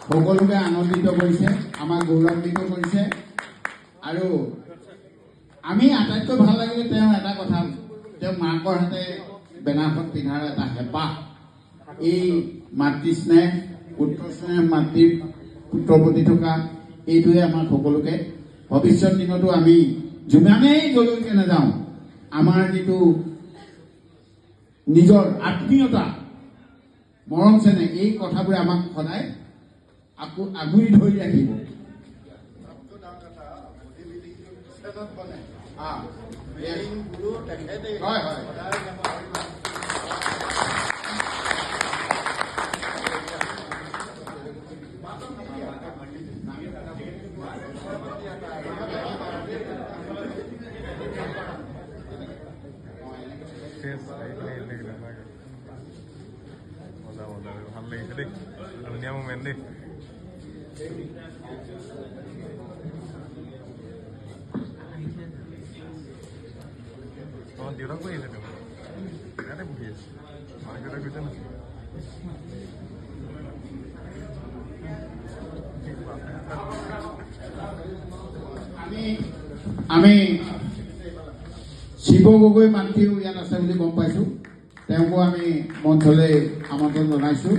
সকলোকে আনন্দিত কৰিছে, আমাক গৌৰৱান্বিত কৰিছে। আৰু আমি আটাইতকৈ ভাল লাগিলে তেওঁ এটা কথা, তেওঁ মাকৰ হাতে বেনাৰখন পিন্ধাৰ এটা হেঁপাহ, এই মাতৃ স্নেহ, পুত্ৰ স্নেহ, মাতৃৰ পুত্ৰৰ প্ৰতি থকা এইটোৱে আমাক সকলোকে ভৱিষ্যত দিনতো আমি যিমানেই যলৈকে নাযাওঁ, আমাৰ যিটো নিজৰ আত্মীয়তা, মৰম চেনেহ, এই কথাবোৰে আমাক সদায় আগুৰি ধৰি ৰাখিব। হয় হয় ভাল লাগিছে দেই, ধুনীয়া মুমেণ্ট দেই। অঁ দেউতাক কৈ আছে তেওঁ ইয়াতে বহি আছে, মাক দেউতাক কৈছে না। আমি শিৱ গগৈ মাতৃও ইয়াত আছে বুলি গম পাইছোঁ, তেওঁকো আমি মঞ্চলৈ আমন্ত্ৰণ জনাইছোঁ।